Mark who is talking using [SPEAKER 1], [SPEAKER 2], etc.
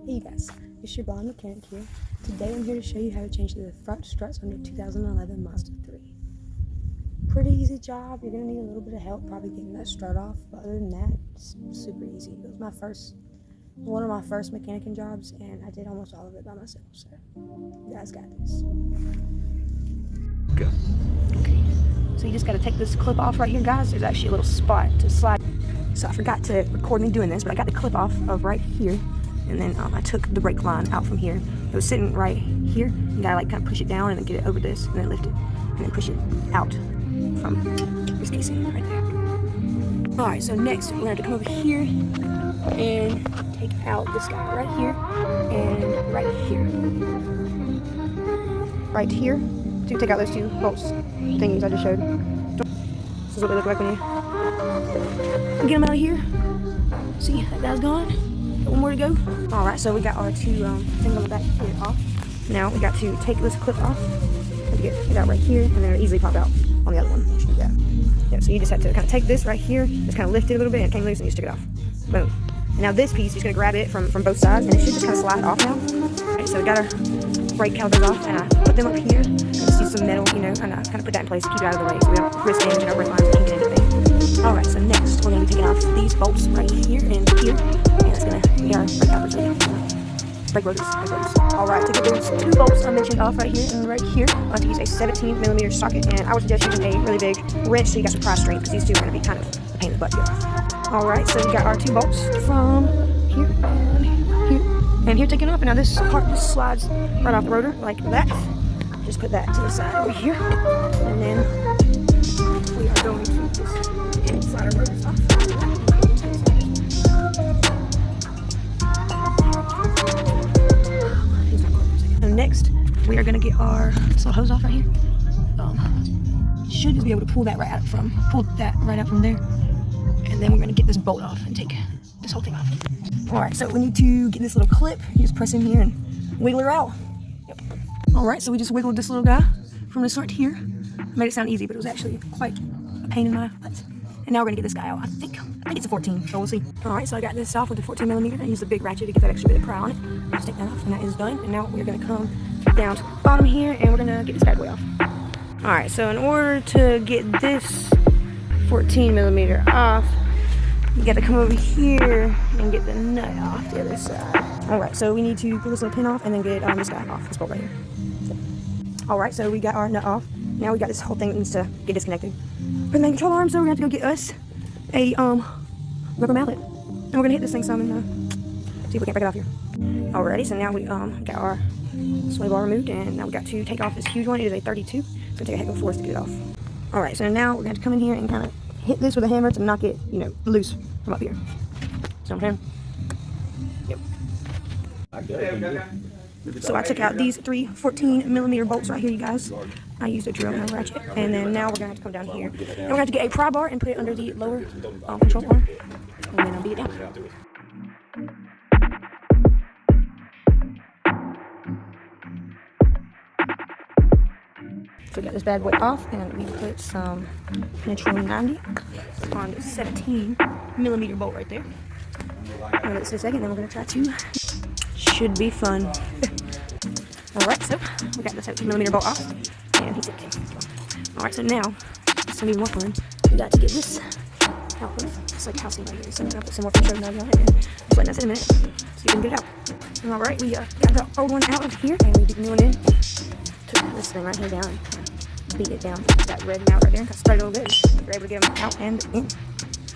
[SPEAKER 1] Hey you guys, it's your blonde mechanic here. Today I'm here to show you how to change the front struts on your 2011 Mazda 3. Pretty easy job. You're going to need a little bit of help probably getting that strut off, but other than that, it's super easy. It was one of my first mechanicing jobs, and I did almost all of it by myself, so you guys got this.
[SPEAKER 2] Go.
[SPEAKER 1] Okay, so you just got to take this clip off right here, guys. There's actually a little spot to slide. So I forgot to record me doing this, but I got the clip off of right here, and then I took the brake line out from here. It was sitting right here. You gotta like kind of push it down and then get it over this, and then lift it, and then push it out from this casing right there. All right, so next we're gonna have to come over here and take out this guy right here and right here. Right here. So you take out those two bolts thingies I just showed. This is what they look like when you get them out of here. See, that guy's gone. Got one more to go. Alright, so we got our two things on the back here off. Now we got to take this clip off. Get it out right here, and then it'll easily pop out on the other one. You should do that. Yeah, so you just have to kind of take this right here, just kind of lift it a little bit, and it came loose, and you stick it off. Boom. And now this piece, you're just going to grab it from both sides, and it should just kind of slide off now. Alright, so we got our brake calipers off, and I put them up here. Just use some metal, and I kind of put that in place to keep it out of the way, so we don't risk damaging our brake lines or kinking anything. Alright, so next we're going to be taking off these bolts right here and here. And it's going to get our brake calipers ready. Brake rotors. Alright, to get those two bolts I mentioned off right here and right here, I have to use a 17mm socket, and I would suggest using a really big wrench so you got some pry strength, because these two are going to be kind of a pain in the butt to get off. Alright, so we got our two bolts from here and here. And here taken off, and now this part just slides right off the rotor like that. Just put that to the side over here, and then we are going to just slide our rotors off. So next, we are going to get our little hose off right here. Should just be able to pull that right out from there, and then we're going to get this bolt off and take this whole thing off. Alright, so we need to get this little clip. You just press in here and wiggle her out. Yep. Alright, so we just wiggled this little guy from the start here. Made it sound easy, but it was actually quite a pain in my butt. And now we're gonna get this guy out. I think it's a 14, so we'll see. Alright, so I got this off with a 14mm. I used the big ratchet to get that extra bit of pry on it. Just take that off, and that is done. And now we're gonna come down to the bottom here, and we're gonna get this bad boy off. Alright, so in order to get this 14mm off, you gotta come over here and get the nut off the other side. Alright, so we need to pull this little pin off and then get this guy off, this bolt right here. Alright, so we got our nut off. Now we got this whole thing that needs to get disconnected. Put the main control arm, so we're gonna have to go get us a rubber mallet. And we're gonna hit this thing some and see if we can't break it off here. Alrighty, so now we got our sway bar removed, and now we got to take off this huge one. It is a 32. It's gonna take a heck of a force to get it off. Alright, so now we're gonna have to come in here and kind of hit this with a hammer to knock it, loose from up here. So I'm saying? Yep. So I took out these three 14mm bolts right here, you guys. I used a drill and a ratchet. And then now we're going to have to come down here. And we're going to have to get a pry bar and put it under the lower control arm. And then I'll beat it down. So we got this bad boy off, and we put some Nitro 90 on the 17mm bolt right there. I'm gonna let this in a second, then we're gonna try to. Should be fun. Alright, so we got the 17mm bolt off, and he's empty. Alright, so now it's gonna be more fun. We got to get this out of it's like housing right here. So I'm gonna put some more Nitro 90 on it, and just letting that sit a minute so you can get it out. Alright, we got the old one out of here, and we did the new one in. Took this thing right here down and beat it down. That red mount right there, spread it a little bit. We're able to get them out and in.